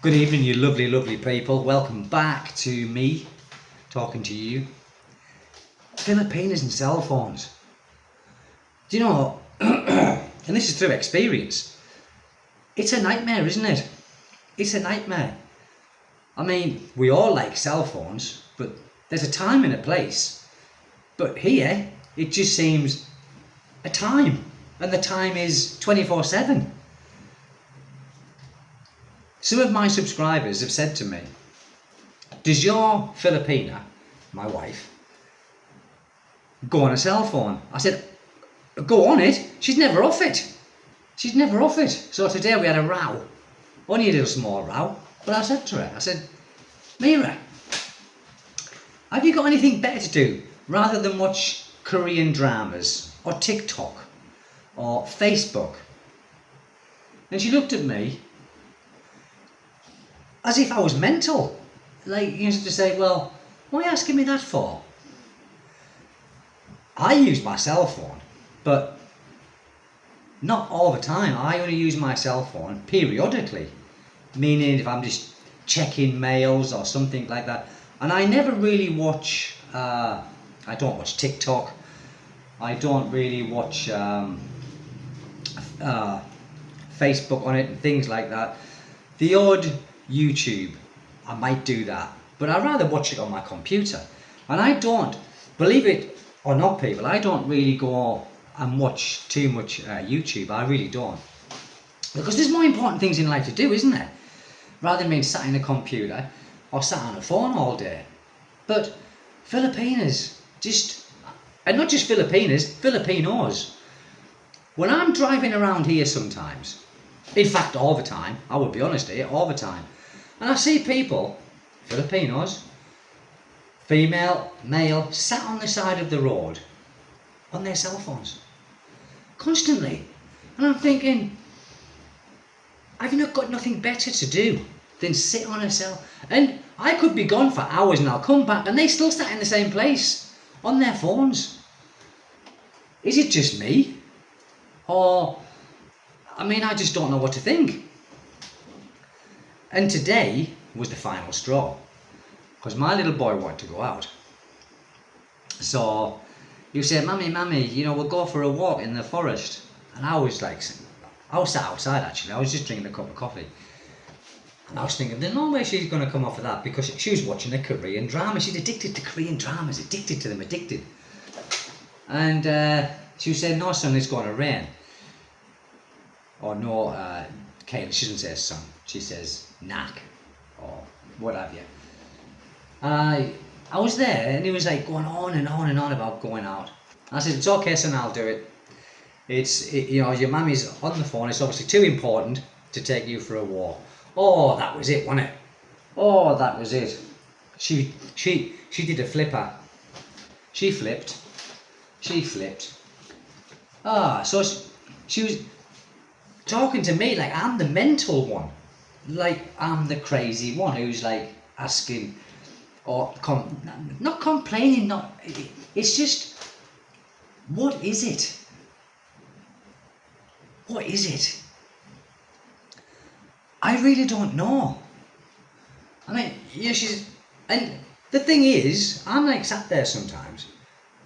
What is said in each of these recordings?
Good evening, you lovely, lovely people. Welcome back to me, talking to you. Filipinas and cell phones. Do you know, and this is through experience, it's a nightmare, isn't it? It's a nightmare. I mean, we all like cell phones, but there's a time and a place. But here, it just seems a time, and the time is 24/7. Some of my subscribers have said to me, does your Filipina, my wife, go on a cell phone? I said, go on it? She's never off it. She's never off it. So today we had a row. Only a little small row. But I said to her, I said, Mira, have you got anything better to do rather than watch Korean dramas or TikTok or Facebook? And she looked at me as if I was mental. Like, you used to say, well, why are you asking me that for? I use my cell phone, but not all the time. I only use my cell phone periodically, meaning if I'm just checking mails or something like that. And I never really watch, I don't watch TikTok, I don't really watch Facebook on it and things like that. The odd YouTube, I might do that, but I'd rather watch it on my computer. And I don't, believe it or not people, I don't really go and watch too much YouTube. I really don't, because there's more important things in life to do, isn't there, rather than being sat in a computer or sat on a phone all day. But Filipinas, and not just Filipinas, Filipinos, when I'm driving around here sometimes, in fact all the time, I would be honest here, all the time, and I see people, Filipinos, female, male, sat on the side of the road on their cell phones constantly, and I'm thinking, have you not got nothing better to do than sit on a cell? And I could be gone for hours and I'll come back and they still sat in the same place on their phones. Is it just me? Or, I mean, I just don't know what to think. And today was the final straw, because my little boy wanted to go out. So you said, Mummy, we'll go for a walk in the forest. And I was sat outside actually, I was just drinking a cup of coffee. And I was thinking, there's no way she's going to come off of that, because she was watching a Korean drama. She's addicted to Korean dramas, addicted to them, addicted. And she said, no son, it's going to rain. Or no, Kayla, she doesn't say son, she says knack, or what have you. I was there and he was like going on and on and on about going out. I said, it's okay son, I'll do it. Your mummy's on the phone, it's obviously too important to take you for a walk. Oh, that was it, wasn't it? Oh, that was it. She did a flipper. She flipped. So she was talking to me like I'm the mental one, like I'm the crazy one who's like asking or not complaining, it's just, what is it? What is it? I really don't know. I mean, and the thing is, I'm like sat there sometimes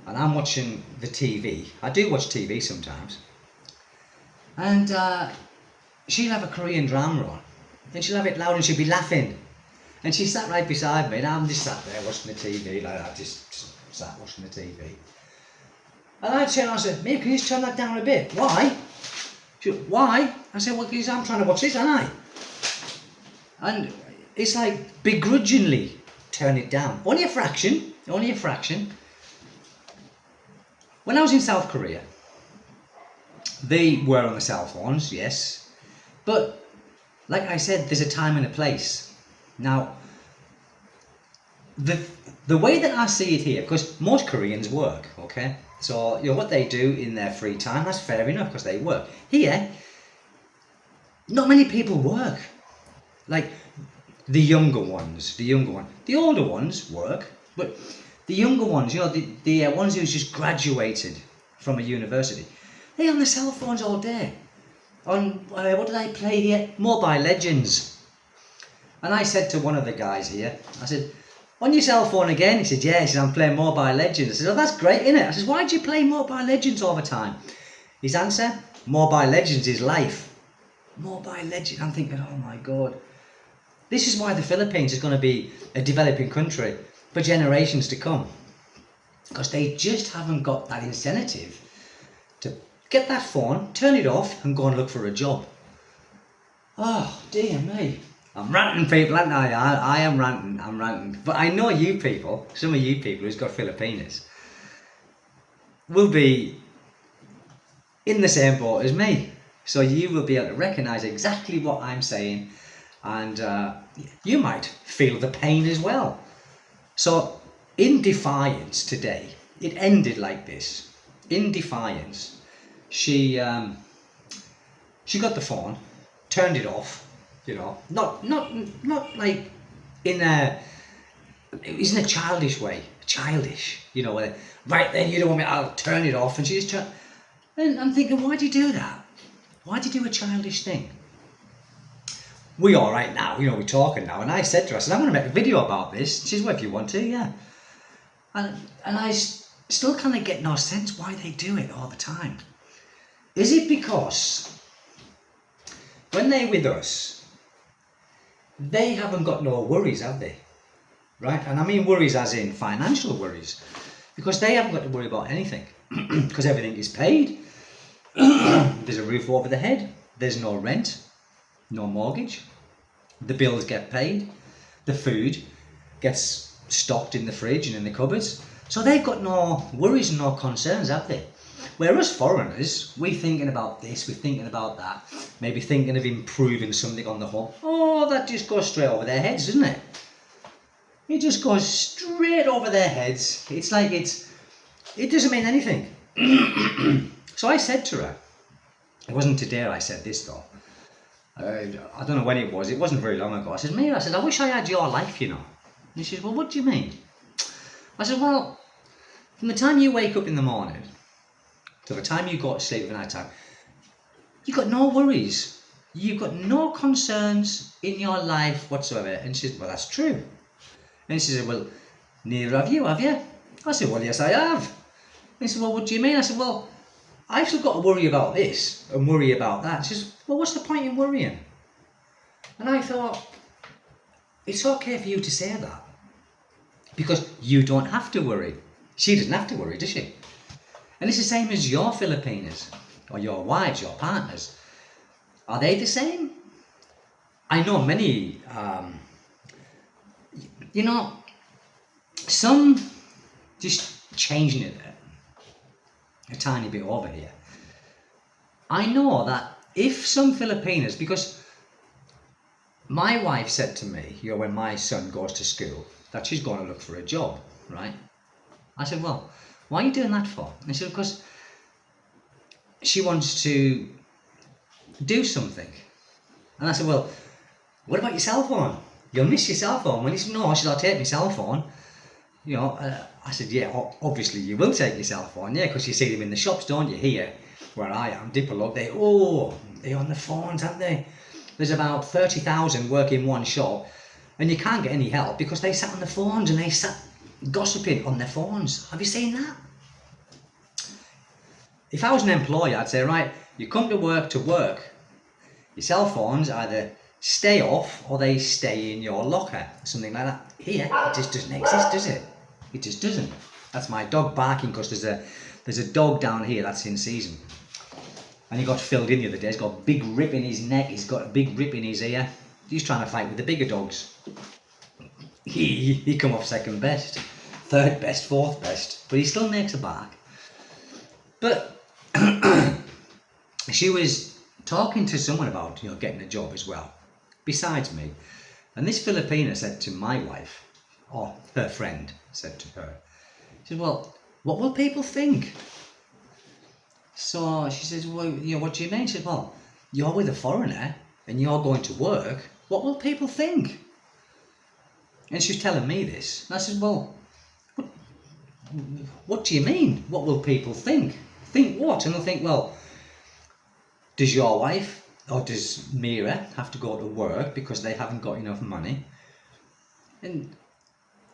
and I'm watching the TV. I do watch TV sometimes. And she'll have a Korean drama on, and she'll have it loud and she'll be laughing. And she sat right beside me and I'm just sat there watching the TV like that, just sat watching the TV. And I'd turn and I said, Mate, can you just turn that down a bit? Why? She went, why? I said, well, because I'm trying to watch this, aren't I? And it's like begrudgingly turn it down. Only a fraction. When I was in South Korea, they were on the cell phones, yes. But like I said, there's a time and a place. Now, the way that I see it here, because most Koreans work, okay? So, what they do in their free time, that's fair enough, because they work. Here, not many people work. Like, the younger ones. The older ones work, but the younger ones, the ones who's just graduated from a university, they're on the cell phones all day. On, what do they play here? Mobile Legends. And I said to one of the guys here, I said, on your cell phone again? He said, yeah. He said, I'm playing Mobile Legends. I said, oh, that's great, isn't it? I said, why do you play Mobile Legends all the time? His answer, Mobile Legends is life. Mobile Legends. I'm thinking, oh my God. This is why the Philippines is going to be a developing country for generations to come. Because they just haven't got that incentive to get that phone, turn it off, and go and look for a job. Oh, dear me. I'm ranting, people, aren't I? I am ranting, I'm ranting. But I know you people, some of you people who's got Filipinas, will be in the same boat as me. So you will be able to recognise exactly what I'm saying, and you might feel the pain as well. So in defiance today, it ended like this. In defiance, she got the phone, turned it off, you know, not like in a childish way, you know, where, right then, you don't want me, I'll turn it off, and she just turned. And I'm thinking, why do you do that? Why do you do a childish thing? We all right now, you know, we're talking now, and I said to her, I said, I'm going to make a video about this. She said, well, if you want to, yeah. And I still kind of get no sense why they do it all the time. Is it because when they're with us, they haven't got no worries, have they? Right? And I mean worries as in financial worries. Because they haven't got to worry about anything. Because everything is paid. There's a roof over the head. There's no rent. No mortgage. The bills get paid. The food gets stocked in the fridge and in the cupboards. So they've got no worries and no concerns, have they? Whereas foreigners, we're thinking about this, we're thinking about that, maybe thinking of improving something on the home. Oh, that just goes straight over their heads, doesn't it? It just goes straight over their heads. It's like it doesn't mean anything. So I said to her, it wasn't today I said this though. I don't know when it wasn't very long ago. I said, Mira, I wish I had your life, you know. And she said, well, what do you mean? I said, well, from the time you wake up in the morning to the time you go to sleep at night time, you've got no worries. You've got no concerns in your life whatsoever. And she said, well, that's true. And she said, well, neither have you? I said, well, yes, I have. And she said, well, what do you mean? I said, well, I've still got to worry about this and worry about that. She says, well, what's the point in worrying? And I thought, it's okay for you to say that. Because you don't have to worry. She doesn't have to worry, does she? And it's the same as your Filipinas, or your wives, your partners. Are they the same? I know many, you know, some just changing it a tiny bit over here. I know that if some Filipinas, because my wife said to me, you know, when my son goes to school, that she's going to look for a job, right? I said, well, why are you doing that for? And she said, because she wants to do something. And I said, well, what about your cell phone? You'll miss your cell phone. When he said, no, I'll take my cell phone. You know, I said, yeah, obviously you will take your cell phone, yeah, because you see them in the shops, don't you? Here, where I am, Dipolog, they're on the phones, aren't they? There's about 30,000 work in one shop, and you can't get any help because they sat on the phones and they sat gossiping on their phones. Have you seen that? If I was an employer, I'd say, right, you come to work. Your cell phones either stay off or they stay in your locker, something like that. Here, it just doesn't exist, does it? It just doesn't. That's my dog barking because there's a dog down here that's in season. And he got filled in the other day. He's got a big rip in his neck. He's got a big rip in his ear. He's trying to fight with the bigger dogs. He come off second best, third best, fourth best, but he still makes a bark. But she was talking to someone about, you know, getting a job as well, besides me. And this Filipina said to my wife, or her friend said to her, she said, well, what will people think? So she says, well, you know, what do you mean? She said, well, you're with a foreigner and you're going to work. What will people think? And she's telling me this. And I said, well, what do you mean? What will people think? Think what? And they'll think, well, does your wife or does Mira have to go to work because they haven't got enough money? And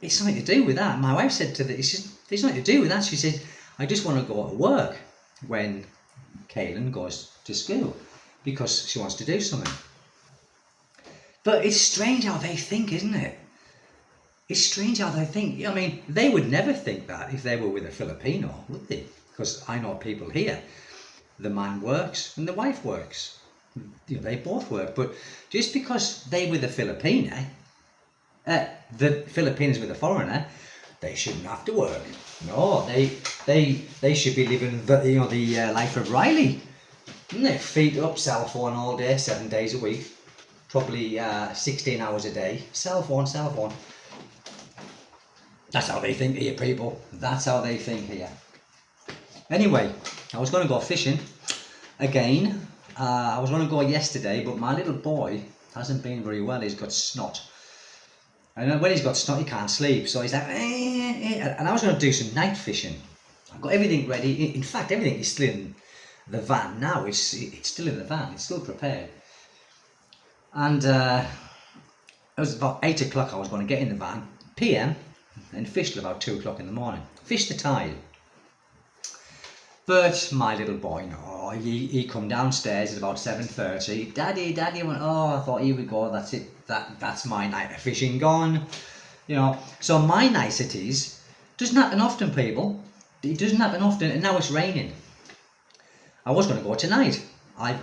it's something to do with that. My wife said to the, there's nothing to do with that. She said, I just want to go to work when Kaylin goes to school because she wants to do something. But it's strange how they think, isn't it? It's strange how they think. I mean, they would never think that if they were with a Filipino, would they? Because I know people here, the man works and the wife works. They both work. But just because they were the Filipina, the Filipinos with a foreigner, they shouldn't have to work. No, they should be living the life of Riley. Isn't it? Feet up, cell phone all day, 7 days a week, probably 16 hours a day. Cell phone. That's how they think here, people. That's how they think here. Anyway, I was going to go fishing again. I was going to go yesterday, but my little boy hasn't been very well. He's got snot. And when he's got snot, he can't sleep. So he's like, and I was going to do some night fishing. I've got everything ready. In fact, everything is still in the van now. It's still in the van. It's still prepared. And it was about 8 o'clock. I was going to get in the van, PM, and fish till about 2 o'clock in the morning. Fish the tide. But my little boy, no, he come downstairs at about 7:30. Daddy, I went, I thought, here we go, that's it. That's my night of fishing gone. So my niceties doesn't happen often, people. It doesn't happen often, and now it's raining. I was going to go tonight. I've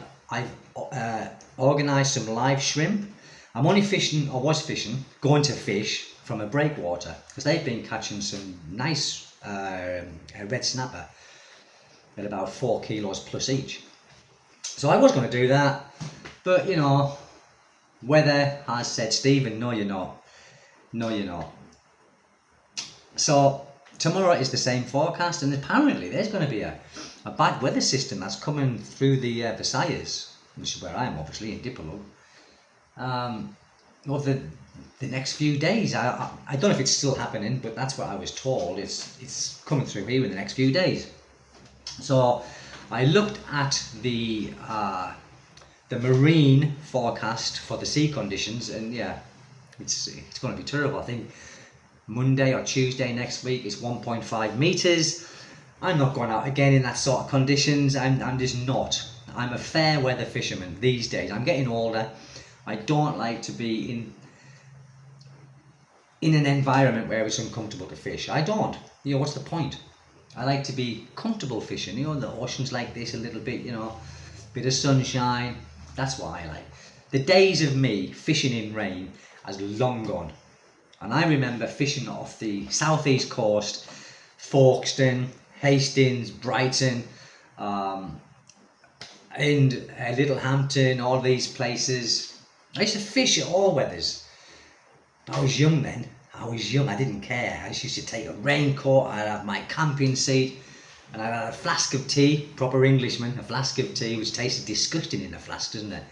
organised some live shrimp. I'm only going to fish from a breakwater, because they've been catching some nice red snapper at about 4 kilos plus each. So I was going to do that, but weather has said, Stephen, no you're not. So tomorrow is the same forecast, and apparently there's going to be a bad weather system that's coming through the Versailles, which is where I am, obviously, in Dipolo. Over the next few days. I don't know if it's still happening, but that's what I was told. It's coming through here in the next few days. So I looked at the marine forecast for the sea conditions, and yeah, it's going to be terrible. I think Monday or Tuesday next week is 1.5 meters. I'm not going out again in that sort of conditions. I'm just not. I'm a fair weather fisherman these days. I'm getting older. I don't like to be in an environment where it's uncomfortable to fish. I don't. What's the point? I like to be comfortable fishing. The ocean's like this a little bit, bit of sunshine. That's what I like. The days of me fishing in rain has long gone. And I remember fishing off the southeast coast, Folkestone, Hastings, Brighton, and Littlehampton, all these places. I used to fish at all weathers. But I was young then. I didn't care. I just used to take a raincoat, I'd have my camping seat, and I'd have a flask of tea, proper Englishman, a flask of tea, which tasted disgusting in a flask, doesn't it?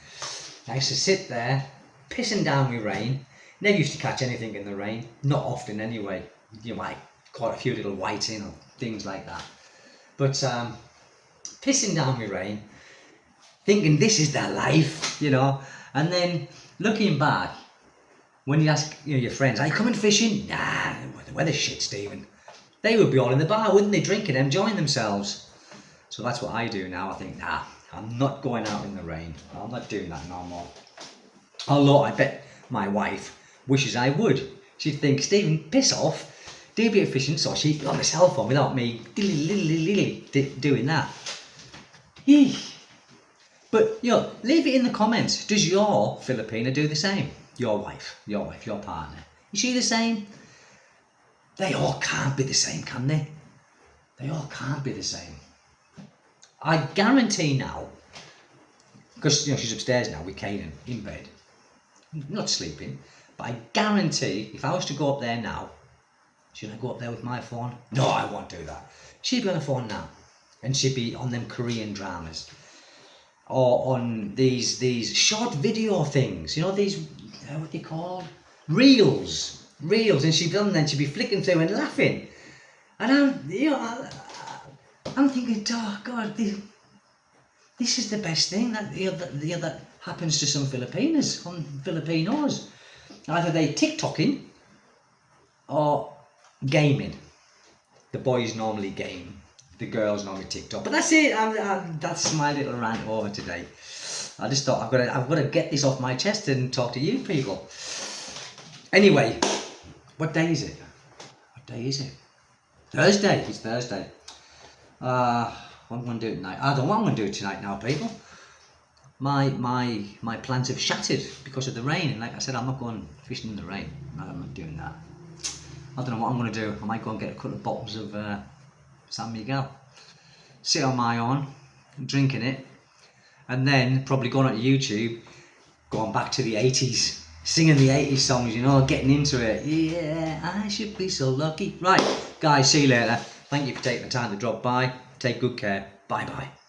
I used to sit there, pissing down with rain. Never used to catch anything in the rain, not often anyway. I caught a few little whiting or things like that. But pissing down with rain, thinking this is their life, and then looking back, when you ask your friends, are you coming fishing? Nah, the weather's shit, Stephen. They would be all in the bar, wouldn't they, drinking, enjoying themselves. So that's what I do now. I think, I'm not going out in the rain. I'm not doing that no more. Although I bet my wife wishes I would. She'd think, Stephen, piss off, do a bit of fishing so she'd be on the cell phone without me doing that. But leave it in the comments. Does your Filipina do the same? Your wife, your partner. Is she the same? They all can't be the same, can they? They all can't be the same. I guarantee now, because she's upstairs now with Kaden in bed, not sleeping, but I guarantee if I was to go up there now, should I go up there with my phone? No, I won't do that. She'd be on the phone now, and she'd be on them Korean dramas, or on these short video things. These what they called? Reels, and she'd be on there and she'd be flicking through and laughing, and I'm thinking, oh God, this is the best thing that happens to some Filipinas, Filipinos. Either they TikToking or gaming. The boys normally game, the girls normally TikTok. But that's it. That's my little rant over today. I just thought I've got to get this off my chest and talk to you people. Anyway, what day is it? What day is it? Thursday. It's Thursday. What am I going to do tonight? I don't know what I'm going to do tonight now, people. My plans have shattered because of the rain. And like I said, I'm not going fishing in the rain. No, I'm not doing that. I don't know what I'm going to do. I might go and get a couple of bottles of San Miguel. Sit on my own, drinking it. And then probably going on to YouTube, going back to the 80s. Singing the 80s songs, you know, getting into it. Yeah, I should be so lucky. Right, guys, see you later. Thank you for taking the time to drop by. Take good care. Bye-bye.